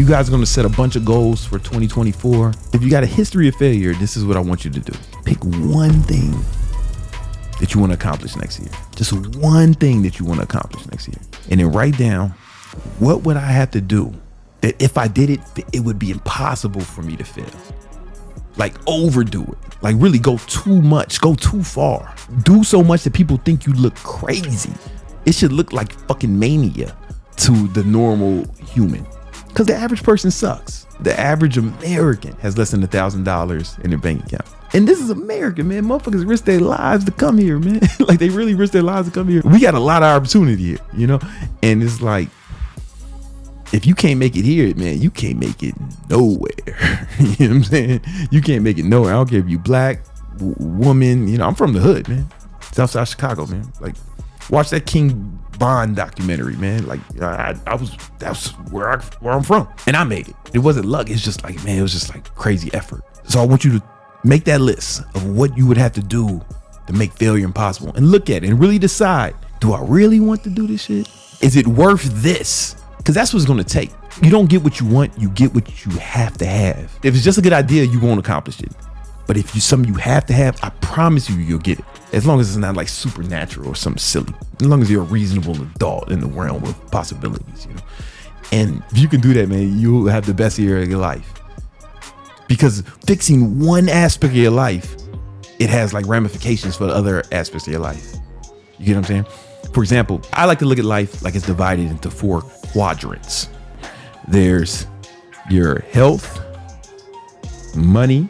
you guys are going to set a bunch of goals for 2024, if you got a history of failure, this is what I want you to do. Pick one thing that you want to accomplish next year. Just one thing that you want to accomplish next year. And then write down, what would I have to do that if I did it, it would be impossible for me to fail? Like overdo it. Like really go too much, go too far. Do so much that people think you look crazy. It should look like fucking mania to the normal human. Because the average person sucks. The average American has less than $1,000 in their bank account. And this is America, man. Motherfuckers risk their lives to come here, man. Like they really risk their lives to come here. We got a lot of opportunity here, you know? And it's like, if you can't make it here, man, you can't make it nowhere. You know what I'm saying? You can't make it nowhere. I don't care if you black, woman, you know, I'm from the hood, man. Southside Chicago, man. Like, watch that King Bond documentary, man. Like, that's where I'm from. And I made it. It wasn't luck. It's just like, man, it was just like crazy effort. So I want you to make that list of what you would have to do to make failure impossible and look at it and really decide, do I really want to do this shit? Is it worth this? Because that's what it's going to take. You don't get what you want, you get what you have to have. If it's just a good idea, you won't accomplish it. But if it's something you have to have, I promise you'll get it. As long as it's not like supernatural or something silly. As long as you're a reasonable adult in the realm of possibilities, you know. And if you can do that, man, you'll have the best year of your life. Because fixing one aspect of your life, it has like ramifications for the other aspects of your life. You get what I'm saying? For example, I like to look at life like it's divided into 4 quadrants. There's your health, money,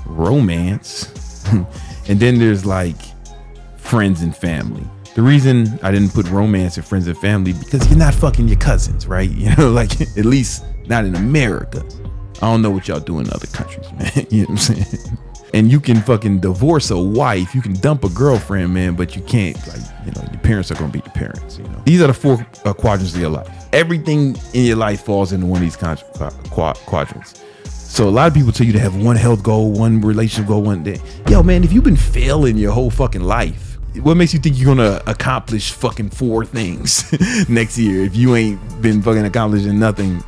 romance, and then there's like friends and family. The reason I didn't put romance and friends and family, because you're not fucking your cousins, right? You know, like at least not in America. I don't know what y'all do in other countries, man. You know what I'm saying? And you can fucking divorce a wife, you can dump a girlfriend, man, but you can't, like, you know, your parents are gonna be your parents, you know. These are the 4 quadrants of your life. Everything in your life falls into one of these quadrants. So a lot of people tell you to have one health goal, one relationship goal, one day. Yo, man, if you've been failing your whole fucking life, what makes you think you're gonna accomplish fucking 4 things next year if you ain't been fucking accomplishing nothing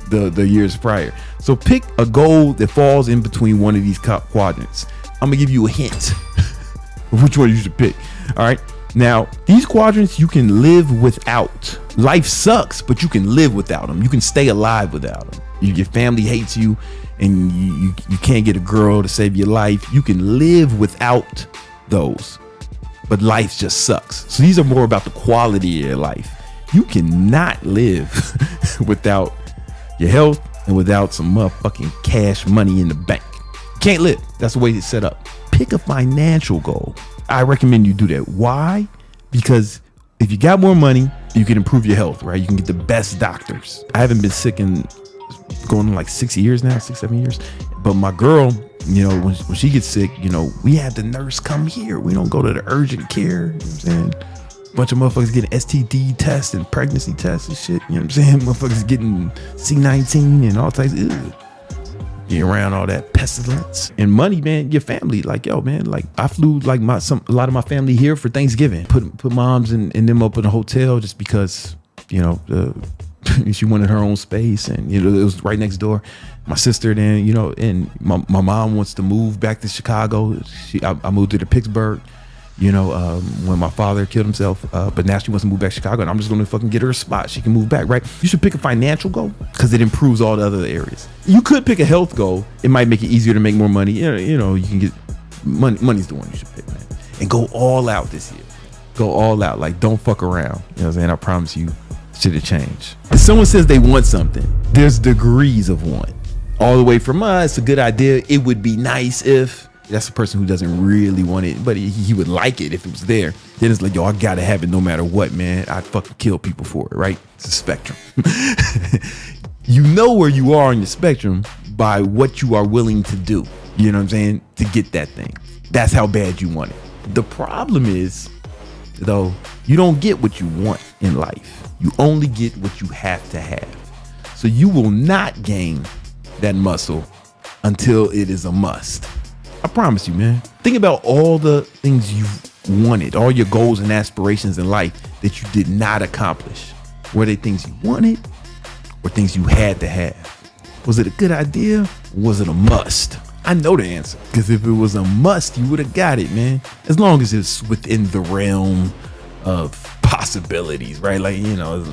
the years prior? So pick a goal that falls in between one of these quadrants. I'm gonna give you a hint of which one you should pick. All right. Now, these quadrants you can live without. Life sucks, but you can live without them. You can stay alive without them. Your family hates you and you can't get a girl to save your life. You can live without those, but life just sucks. So these are more about the quality of your life. You cannot live without your health and without some motherfucking cash money in the bank. You can't live. That's the way it's set up. Pick a financial goal. I recommend you do that. Why? Because if you got more money, you can improve your health, right? You can get the best doctors. I haven't been sick in going on like 6 years now, 6-7 years. But my girl, you know, when she gets sick, you know, we have the nurse come here. We don't go to the urgent care. You know what I'm saying? Bunch of motherfuckers getting STD tests and pregnancy tests and shit. You know what I'm saying? Motherfuckers getting C19 and all types of getting around all that pestilence. And money, man, your family. Like, yo, man, like I flew like a lot of my family here for Thanksgiving. Put moms and them up in a hotel just because, you know, she wanted her own space, and you know it was right next door. My sister then, you know, and my mom wants to move back to Chicago. I moved her to Pittsburgh. You know, when my father killed himself, but now she wants to move back to Chicago, and I'm just going to fucking get her a spot. She can move back, right? You should pick a financial goal because it improves all the other areas. You could pick a health goal. It might make it easier to make more money. You know, you can get money. Money's the one you should pick, man. And go all out this year. Go all out. Like, don't fuck around. You know what I'm saying? I promise you, shit'll change. If someone says they want something, there's degrees of want. All the way from it's a good idea. It would be nice if. That's a person who doesn't really want it, but he would like it if it was there. Then it's like, yo, I gotta have it no matter what, man. I'd fucking kill people for it, right? It's a spectrum. You know where you are on your spectrum by what you are willing to do. You know what I'm saying? To get that thing. That's how bad you want it. The problem is, though, you don't get what you want in life. You only get what you have to have. So you will not gain that muscle until it is a must. I promise you, man. Think about all the things you wanted, all your goals and aspirations in life that you did not accomplish. Were they things you wanted or things you had to have? Was it a good idea? Or was it a must? I know the answer, because if it was a must, you would have got it, man. As long as it's within the realm of possibilities, right? Like, you know,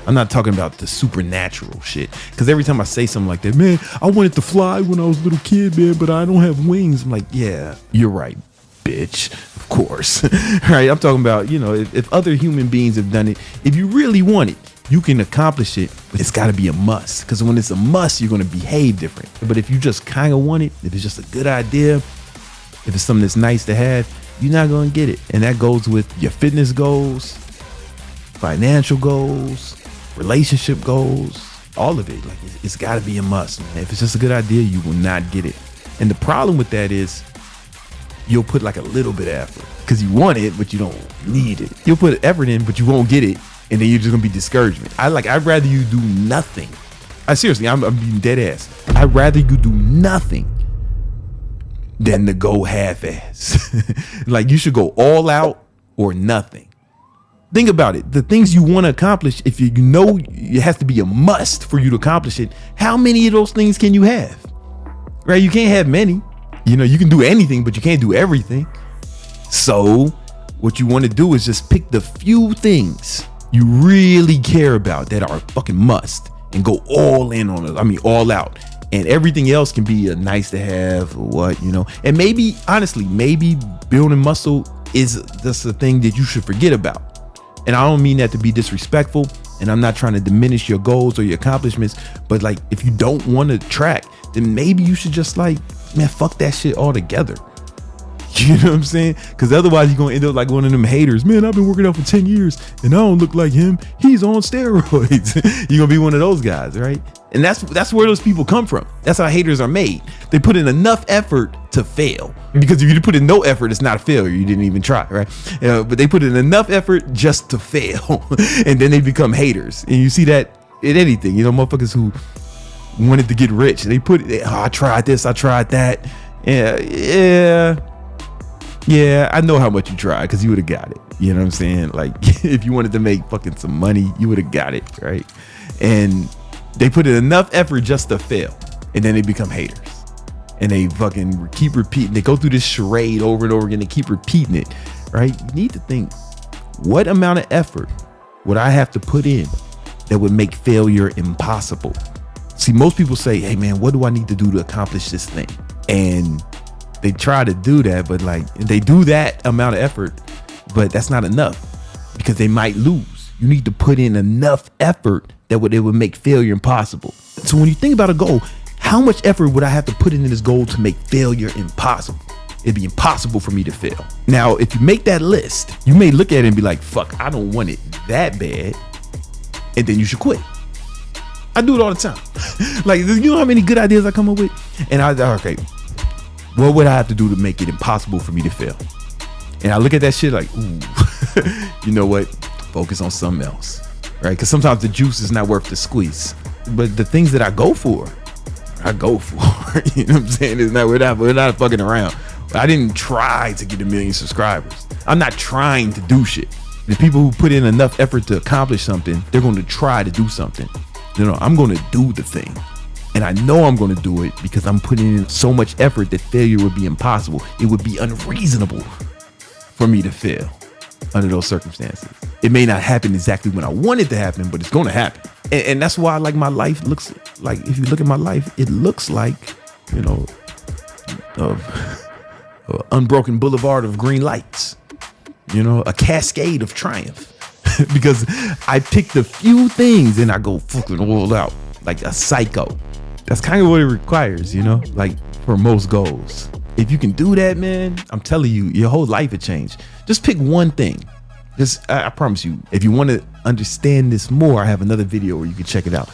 I'm not talking about the supernatural shit, because every time I say something like that, man, I wanted to fly when I was a little kid, man, but I don't have wings. I'm like, yeah, you're right, bitch. Of course. Right? I'm talking about, you know, if other human beings have done it, if you really want it, you can accomplish it, but it's got to be a must, because when it's a must, you're going to behave different. But if you just kind of want it, if it's just a good idea, if it's something that's nice to have, you're not going to get it. And that goes with your fitness goals, financial goals, relationship goals, all of it. Like, it's got to be a must, man. If it's just a good idea, you will not get it. And the problem with that is you'll put like a little bit of effort because you want it, but you don't need it. You'll put effort in, but you won't get it. And then you're just gonna be discouragement. I'd rather you do nothing. Seriously, I'm being dead ass. I'd rather you do nothing than to go half-ass. Like, you should go all out or nothing. Think about it. The things you want to accomplish, if you know it has to be a must for you to accomplish it, how many of those things can you have? Right? You can't have many. You know, you can do anything, but you can't do everything. So what you want to do is just pick the few things you really care about that are fucking must and go all in on it. I mean, all out. And everything else can be a nice to have or what, you know. And maybe, honestly, maybe building muscle is just a thing that you should forget about. And I don't mean that to be disrespectful, and I'm not trying to diminish your goals or your accomplishments, but like, if you don't want to track, then maybe you should just like, man, fuck that shit altogether. You know what I'm saying? Because otherwise you're going to end up like one of them haters. Man, I've been working out for 10 years and I don't look like him. He's on steroids. You're going to be one of those guys, right? And that's where those people come from. That's how haters are made. They put in enough effort to fail. Because if you put in no effort, it's not a failure. You didn't even try, right? But they put in enough effort just to fail. And then they become haters. And you see that in anything. You know, motherfuckers who wanted to get rich. They put, I tried this, I tried that. Yeah, I know how much you tried because you would have got it. You know what I'm saying? Like, if you wanted to make fucking some money, you would have got it, right? And they put in enough effort just to fail. And then they become haters. And they fucking keep repeating. They go through this charade over and over again. They keep repeating it, right? You need to think, what amount of effort would I have to put in that would make failure impossible? See, most people say, hey, man, what do I need to do to accomplish this thing? And they try to do that, but like, they do that amount of effort, but that's not enough because they might lose. You need to put in enough effort that it would make failure impossible. So when you think about a goal, how much effort would I have to put into this goal to make failure impossible? It'd be impossible for me to fail. Now, if you make that list, you may look at it and be like, fuck, I don't want it that bad. And then you should quit. I do it all the time. Like, you know how many good ideas I come up with? And okay, what would I have to do to make it impossible for me to fail? And I look at that shit like, ooh, you know what? Focus on something else, right? Because sometimes the juice is not worth the squeeze. But the things that I go for. You know what I'm saying? We're not fucking around. I didn't try to get 1 million subscribers. I'm not trying to do shit. The people who put in enough effort to accomplish something, they're going to try to do something. You know, I'm going to do the thing. And I know I'm going to do it because I'm putting in so much effort that failure would be impossible. It would be unreasonable for me to fail under those circumstances. It may not happen exactly when I want it to happen, but it's going to happen. And that's why, like, my life looks like, if you look at my life, it looks like, you know, unbroken boulevard of green lights, you know, a cascade of triumph. Because I pick the few things and I go fucking all out like a psycho. That's kind of what it requires, you know, like for most goals. If you can do that, man, I'm telling you, your whole life would change. Just pick one thing. I promise you, if you want to understand this more, I have another video where you can check it out.